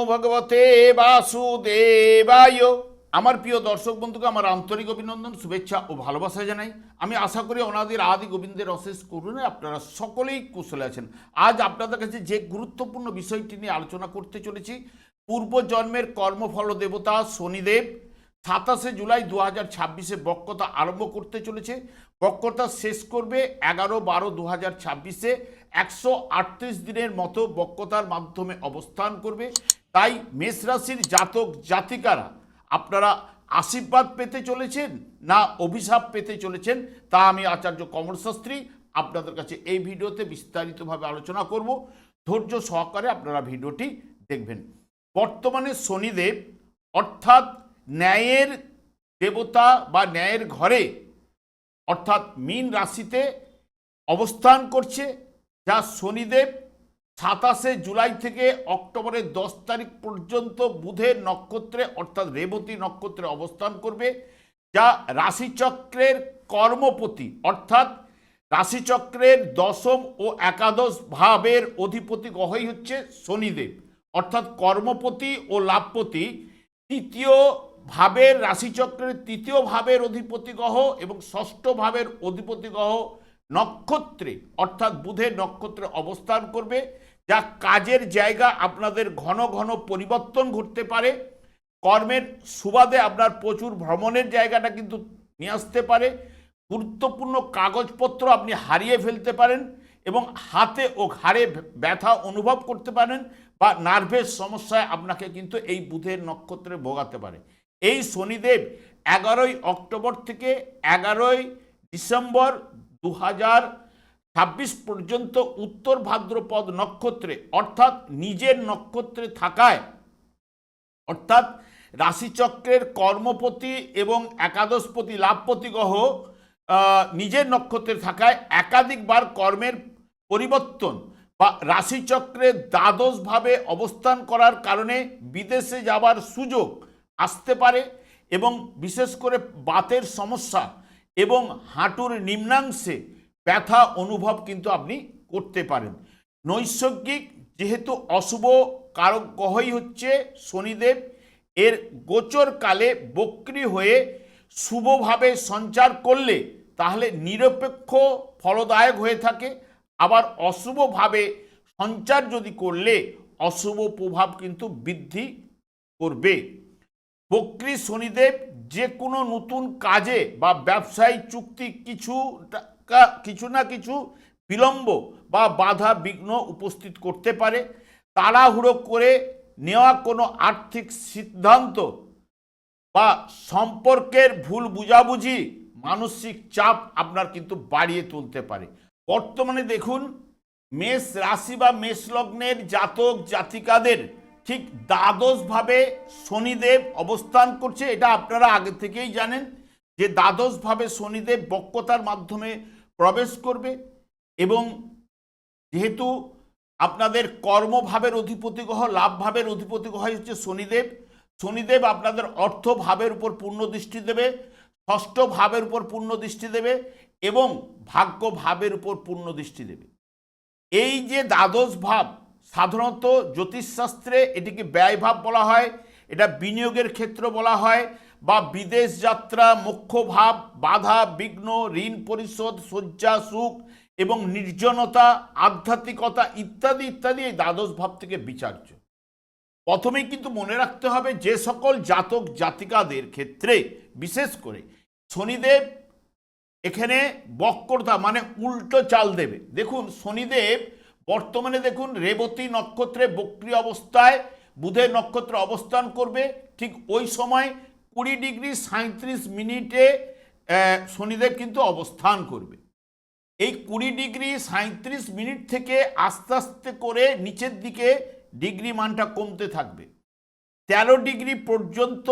ভগবতে বাসুদেবায়। আমার প্রিয় দর্শক বন্ধুকে আমার আন্তরিক অভিনন্দন, শুভেচ্ছা ও ভালোবাসা জানাই। আমি আশা করি অনাদির আদি গোবিন্দের অশেষ করুণায় আপনারা সকলেই কুশলে আছেন। আজ আপনাদের কাছে যে গুরুত্বপূর্ণ বিষয়টি নিয়ে আলোচনা করতে চলেছি, পূর্বজন্মের কর্মফল দেবতা শনিদেব 27 জুলাই 2026 বক্রতা আরম্ভ করতে চলেছে। বক্রতা শেষ করবে 11-12-2026। 138 দিনের মতো বক্রতার মাধ্যমে অবস্থান করবে। তাই মেষ রাশির জাতক জাতিকারা আপনারা আশীর্বাদ পেতে চলেছেন না অভিশাপ পেতে চলেছেন, তা আমি আচার্য কমল শাস্ত্রী আপনাদের কাছে এই ভিডিওতে বিস্তারিতভাবে আলোচনা করব। ধৈর্য সহকারে আপনারা ভিডিওটি দেখবেন। বর্তমানে শনিদেব অর্থাৎ ন্যায়ের দেবতা বা ন্যায়ের ঘরে অর্থাৎ মীন রাশিতে অবস্থান করছে, যা শনিদেব 27 জুলাই থেকে অক্টোবরের 10 তারিখ পর্যন্ত বুধের নক্ষত্রে অর্থাৎ রেবতী নক্ষত্রে অবস্থান করবে, যা রাশিচক্রের কর্মপতি অর্থাৎ রাশিচক্রের দশম ও একাদশ ভাবের অধিপতি গ্রহই হচ্ছে শনিদেব, অর্থাৎ কর্মপতি ও লাভপতি। তৃতীয় ভাবের রাশিচক্রের তৃতীয় ভাবের অধিপতি গ্রহ এবং ষষ্ঠ ভাবের অধিপতি গ্রহ নক্ষত্রে অর্থাৎ বুধের নক্ষত্রে অবস্থান করবে, যা কাজের জায়গা আপনাদের ঘন ঘন পরিবর্তন ঘটতে পারে। কর্মের সুবাদে আপনার প্রচুর ভ্রমণের জায়গাটা কিন্তু নিয়ে আসতে পারে। গুরুত্বপূর্ণ কাগজপত্র আপনি হারিয়ে ফেলতে পারেন এবং হাতে ও ঘাড়ে ব্যথা অনুভব করতে পারেন বা নার্ভের সমস্যায় আপনাকে কিন্তু এই বুধের নক্ষত্রে ভোগাতে পারে। এই শনিদেব 11 অক্টোবর থেকে 11 ডিসেম্বর 2026 পর্যন্ত উত্তর ভাদ্রপদ নক্ষত্রে অর্থাৎ নিজের নক্ষত্রে থাকায় অর্থাৎ রাশিচক্রের কর্মপতি এবং একাদশপতি লাভপতি গ্রহ নিজের নক্ষত্রে থাকায় একাধিকবার কর্মের পরিবর্তন বা রাশিচক্রের দ্বাদশভাবে অবস্থান করার কারণে বিদেশে যাবার সুযোগ আসতে পারে এবং বিশেষ করে বাতের সমস্যা এবং হাঁটুর নিম্নাংশে ব্যথা অনুভব কিন্তু আপনি করতে পারেন। নৈসর্গিক যেহেতু অশুভ কারক গ্রহই হচ্ছে শনিদেব, এর গোচরকালে বক্রী হয়ে শুভভাবে সঞ্চার করলে তাহলে নিরপেক্ষ ফলদায়ক হয়ে থাকে, আবার অশুভভাবে সঞ্চার যদি করলে অশুভ প্রভাব কিন্তু বৃদ্ধি করবে। বক্রী শনিদেব যে কোনো নতুন কাজে বা ব্যবসায়িক চুক্তি কিছু না কিছু বিলম্ব বা বাধা বিঘ্ন উপস্থিত করতে পারে। তাড়াহুড়ো করে নেওয়া কোনো আর্থিক সিদ্ধান্ত বা সম্পর্কের ভুল বুঝাবুঝি মানসিক চাপ আপনার কিন্তু বাড়িয়ে তুলতে পারে। বর্তমানে দেখুন মেষ রাশি বা মেষ লগ্নের জাতক জাতিকাদের ঠিক দ্বাদশভাবে শনিদেব অবস্থান করছে। এটা আপনারা আগে থেকেই জানেন যে দ্বাদশভাবে শনিদেব বক্রতার মাধ্যমে প্রবেশ করবে এবং যেহেতু আপনাদের কর্মভাবের অধিপতি গ্রহ লাভ ভাবের অধিপতি গ্রহ হচ্ছে শনিদেব, শনিদেব আপনাদের অর্থ ভাবের উপর পূর্ণ দৃষ্টি দেবে, ষষ্ঠ ভাবের উপর পূর্ণ দৃষ্টি দেবে এবং ভাগ্য ভাবের উপর পূর্ণ দৃষ্টি দেবে। এই যে দ্বাদশ ভাব সাধারণত জ্যোতিষশাস্ত্রে এটিকে ব্যয় ভাব বলা হয়, এটা বিনিয়োগের ক্ষেত্র বলা হয় বা বিদেশ যাত্রা, মোক্ষ ভাব, বাধা বিঘ্ন, ঋণ পরিশোধ, শয্যা সুখ এবং নির্জনতা, আধ্যাত্মিকতা ইত্যাদি ইত্যাদি এই দ্বাদশ ভাব থেকে বিচার্য। প্রথমেই কিন্তু মনে রাখতে হবে যে সকল জাতক জাতিকাদের ক্ষেত্রে বিশেষ করে শনিদেব এখানে বক্রতা মানে উল্টো চাল দেবে। দেখুন শনিদেব বর্তমানে দেখুন রেবতী নক্ষত্রে বক্রী অবস্থায় বুধের নক্ষত্রে অবস্থান করবে। ঠিক ওই সময় 20°37' শনিদেব কিন্তু অবস্থান করবে। এই 20°37' থেকে আস্তে আস্তে করে নিচের দিকে ডিগ্রি মানটা কমতে থাকবে। 13 ডিগ্রি পর্যন্ত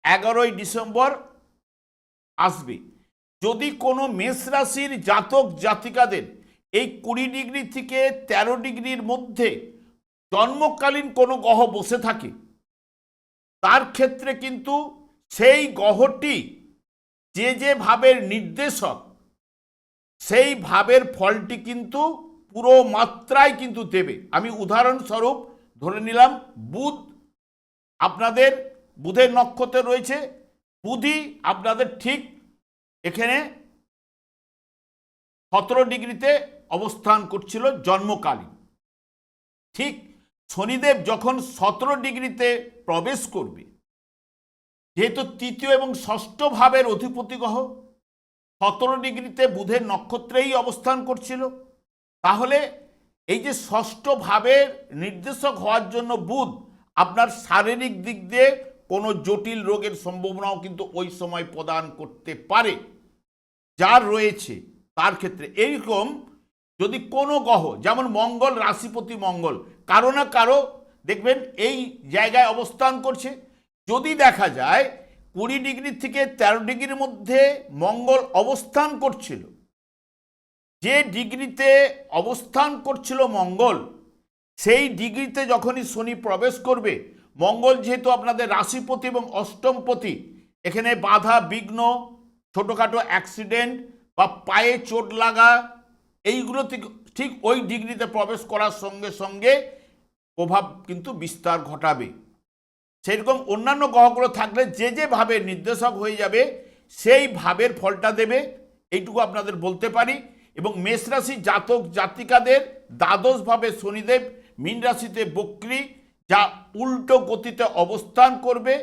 11 ডিসেম্বর আসবে। যদি কোনো মেষ রাশির জাতক জাতিকাদের এই 20 ডিগ্রি থেকে 13 ডিগ্রির মধ্যে জন্মকালীন কোনো গ্রহ বসে থাকে, তার ক্ষেত্রে কিন্তু সেই গ্রহটি যে ভাবের নির্দেশক সেই ভাবের ফলটি কিন্তু পুরো মাত্রায় কিন্তু দেবে। আমি উদাহরণস্বরূপ ধরে নিলাম বুধ আপনাদের বুধের নক্ষত্রে রয়েছে, বুধই আপনাদের ঠিক এখানে 17 ডিগ্রিতে অবস্থান করছিল জন্মকালীন। ঠিক শনিদেব যখন 17 ডিগ্রিতে প্রবেশ করবে, যেহেতু তৃতীয় এবং ষষ্ঠ ভাবের অধিপতি গ্রহ 17 ডিগ্রিতে বুধের নক্ষত্রেই অবস্থান করছিল, তাহলে এই যে ষষ্ঠ ভাবের নির্দেশক হওয়ার জন্য বুধ আপনার শারীরিক দিক দিয়ে কোনো জটিল রোগের সম্ভাবনাও কিন্তু ওই সময় প্রদান করতে পারে, যার রয়েছে তার ক্ষেত্রে। এইরকম যদি কোনো গ্রহ, যেমন মঙ্গল, রাশিপতি মঙ্গল কারো না কারো দেখবেন এই জায়গায় অবস্থান করছে, যদি দেখা যায় 20 ডিগ্রি থেকে 13 ডিগ্রির মধ্যে মঙ্গল অবস্থান করছিল, যে ডিগ্রিতে অবস্থান করছিল মঙ্গল, সেই ডিগ্রিতে যখনই শনি প্রবেশ করবে, মঙ্গল যেহেতু আপনাদের রাশিপতি এবং অষ্টমপতি, এখানে বাধা বিঘ্ন, ছোটোখাটো অ্যাক্সিডেন্ট বা পায়ে চোট লাগা, এইগুলো ঠিক ওই ডিগ্রিতে প্রবেশ করার সঙ্গে সঙ্গে প্রভাব কিন্তু বিস্তার ঘটাবে। সেরকম অন্যান্য গ্রহগুলো থাকলে যে যেভাবে নির্দেশক হয়ে যাবে সেই ভাবের ফলটা দেবে, এইটুকু আপনাদের বলতে পারি। এবং মেষ রাশি জাতক জাতিকাদের দ্বাদশভাবে শনিদেব মীন রাশিতে বক্রী, যা উল্টো গতিতে অবস্থান করবে,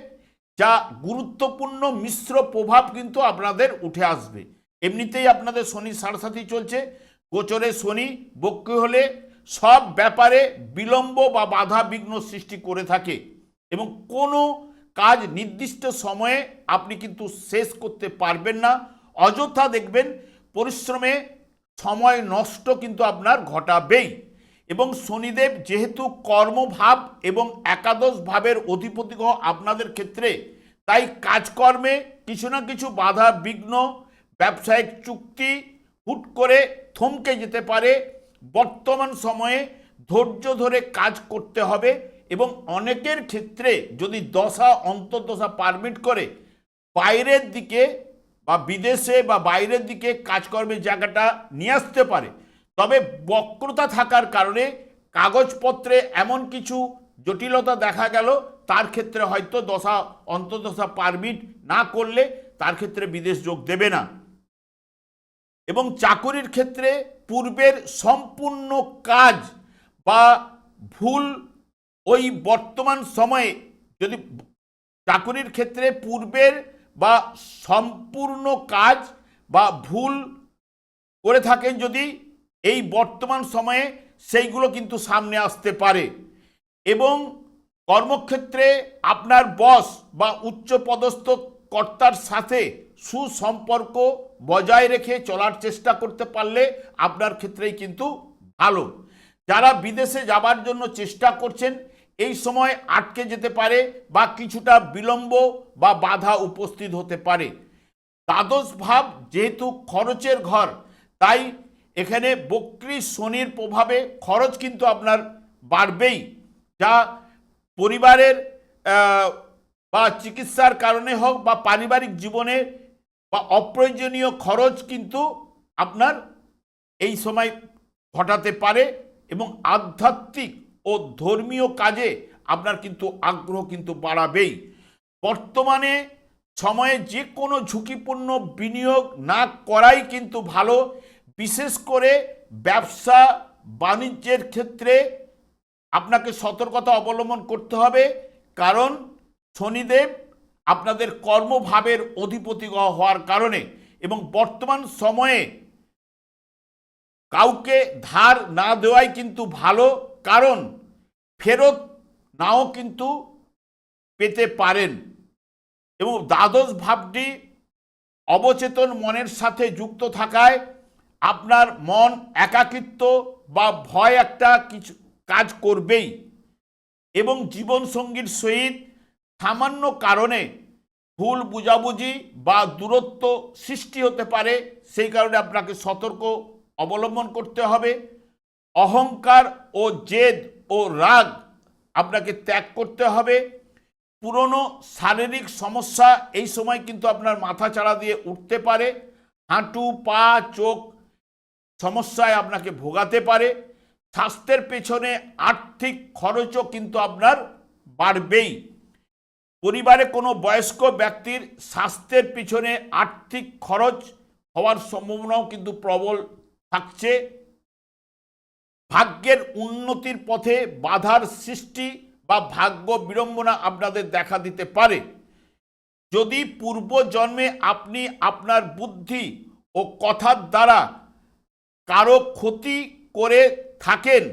যা গুরুত্বপূর্ণ মিশ্র প্রভাব কিন্তু আপনাদের উঠে আসবে। এমনিতেই আপনাদের শনি সাড়ে চলছে, গোচরে শনি বক্রী হলে সব ব্যাপারে বিলম্ব বা বাধা বিঘ্ন সৃষ্টি করে থাকে এবং কোনো কাজ নির্দিষ্ট সময়ে আপনি কিন্তু শেষ করতে পারবেন না, অযথা দেখবেন পরিশ্রমে সময় নষ্ট কিন্তু আপনার ঘটাবেই। এবং শনিদেব যেহেতু কর্মভাব এবং একাদশ ভাবের অধিপতি গ্রহ আপনাদের ক্ষেত্রে, তাই কাজকর্মে কিছু না কিছু বাধা বিঘ্ন, ব্যবসায়িক চুক্তি হুট করে থমকে যেতে পারে। বর্তমান সময়ে ধৈর্য ধরে কাজ করতে হবে এবং অনেকের ক্ষেত্রে যদি দশা অন্তর্দশা পারমিট করে বাইরের দিকে বা বিদেশে বা বাইরের দিকে কাজকর্মের জায়গাটা নিয়ে আসতে পারে, তবে বক্রতা থাকার কারণে কাগজপত্রে এমন কিছু জটিলতা দেখা গেল, তার ক্ষেত্রে হয়তো দশা অন্তর্দশা পারমিট না করলে তার ক্ষেত্রে বিদেশ যোগ দেবে না। এবং চাকুরির ক্ষেত্রে পূর্বের সম্পূর্ণ কাজ বা ভুল ওই বর্তমান সময়ে, যদি চাকুরির ক্ষেত্রে পূর্বের বা সম্পূর্ণ কাজ বা ভুল করে থাকেন যদি এই বর্তমান সময়ে, সেইগুলো কিন্তু সামনে আসতে পারে। এবং কর্মক্ষেত্রে আপনার বস বা উচ্চপদস্থ কর্তার সাথে সুসম্পর্ক বজায় রেখে চলার চেষ্টা করতে পারলে আপনার ক্ষেত্রেই কিন্তু ভালো। যারা বিদেশে যাবার জন্য চেষ্টা করছেন, এই সময় আটকে যেতে পারে বা কিছুটা বিলম্ব বা বাধা উপস্থিত হতে পারে। দ্বাদশ ভাব যেহেতু খরচের ঘর, তাই এখানে বক্রী শনির প্রভাবে খরচ কিন্তু আপনার বাড়বেই, যা পরিবারের বা চিকিৎসার কারণে হোক বা পারিবারিক জীবনে বা অপ্রয়োজনীয় খরচ কিন্তু আপনার এই সময় ঘটাতে পারে। এবং আধ্যাত্মিক ও ধর্মীয় কাজে আপনার কিন্তু আগ্রহ কিন্তু বাড়াবেই। বর্তমানে সময়ে যে কোনো ঝুঁকিপূর্ণ বিনিয়োগ না করাই কিন্তু ভালো, বিশেষ করে ব্যবসা বাণিজ্যের ক্ষেত্রে আপনাকে সতর্কতা অবলম্বন করতে হবে, কারণ শনিদেব আপনাদের কর্মভাবের অধিপতি হওয়ার কারণে। এবং বর্তমান সময়ে কাউকে ধার না দেওয়াই কিন্তু ভালো, কারণ ফেরত নাও কিন্তু পেতে পারেন। এবং দ্বাদশ ভাবটি অবচেতন মনের সাথে যুক্ত থাকায় আপনার মন একাকিত্ব বা ভয় একটা কিছু কাজ করবেই। এবং জীবনসঙ্গীর সহিত সামান্য কারণে ভুল বুঝাবুঝি বা দূরত্ব সৃষ্টি হতে পারে, সেই কারণে আপনাকে সতর্ক অবলম্বন করতে হবে। অহংকার ও জেদ ও রাগ আপনাকে ত্যাগ করতে হবে। পুরনো শারীরিক সমস্যা এই সময় কিন্তু আপনার মাথা চাড়া দিয়ে উঠতে পারে, হাঁটু পা চোখ সমস্যায় আপনাকে ভোগাতে পারে। স্বাস্থ্যের পেছনে আর্থিক খরচও কিন্তু আপনার বাড়বেই। পরিবারে কোনো বয়স্ক ব্যক্তির স্বাস্থ্যের পিছনে আর্থিক খরচ হওয়ার সম্ভাবনাও কিন্তু প্রবল থাকছে। ভাগ্যের উন্নতির পথে বাধার সৃষ্টি বা ভাগ্য বিড়ম্বনা আপনাদের দেখা দিতে পারে। যদি পূর্বজন্মে আপনি আপনার বুদ্ধি ও কথার দ্বারা কারো ক্ষতি করে থাকেন,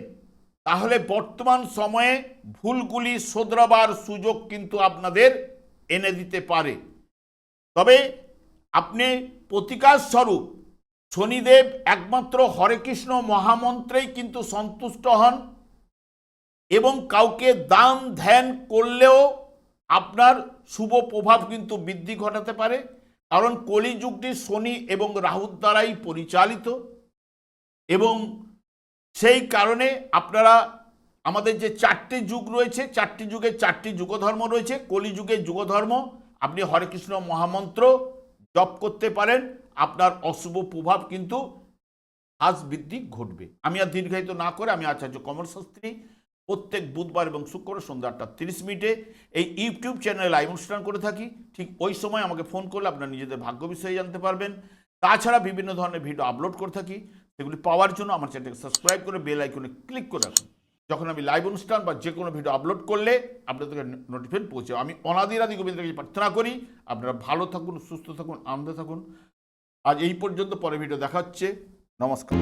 তাহলে বর্তমান সময়ে ভুলগুলি শোধরাবার সুযোগ কিন্তু আপনাদের এনে দিতে পারে। তবে আপনি প্রতিকার স্বরূপ শনিদেব একমাত্র হরে কৃষ্ণ মহামন্ত্রেই কিন্তু সন্তুষ্ট হন, এবং কাউকে দান ধ্যান করলেও আপনার শুভ প্রভাব কিন্তু বৃদ্ধি ঘটাতে পারে। কারণ কলিযুগটি শনি এবং রাহুর দ্বারাই পরিচালিত, এবং সেই কারণে আপনারা আমাদের যে 4টি যুগ রয়েছে, 4টি যুগে 4টি যুগধর্ম রয়েছে। কলিযুগের যুগধর্ম আপনি হরে কৃষ্ণ মহামন্ত্র জপ করতে পারেন, আপনার অশুভ প্রভাব কিন্তু হ্রাস বৃদ্ধি ঘটবে। আমি আর দীর্ঘায়িত না করে আমি আচার্য কমল শাস্ত্রী প্রত্যেক বুধবার এবং শুক্রবার সন্ধ্যা 8:30 এই ইউটিউব চ্যানেলে লাইভ অনুষ্ঠান করে থাকি। ঠিক ওই সময় আমাকে ফোন করলে আপনার নিজেদের ভাগ্য বিষয়ে জানতে পারবেন। তাছাড়া বিভিন্ন ধরনের ভিডিও আপলোড করে থাকি, সেগুলি পাওয়ার জন্য আমার চ্যানেলকে সাবস্ক্রাইব করে বেল আইকনে ক্লিক করে রাখুন। যখন আমি লাইভ অনুষ্ঠান বা যে কোনো ভিডিও আপলোড করলে আপনাদেরকে নোটিফিকেশন পৌঁছে। আমি অনাদিরাদি গোবিন্দের কাছে প্রার্থনা করি আপনারা ভালো থাকুন, সুস্থ থাকুন, আনন্দে থাকুন। আজ এই পর্যন্ত, পরে ভিডিও দেখা হচ্ছে। নমস্কার।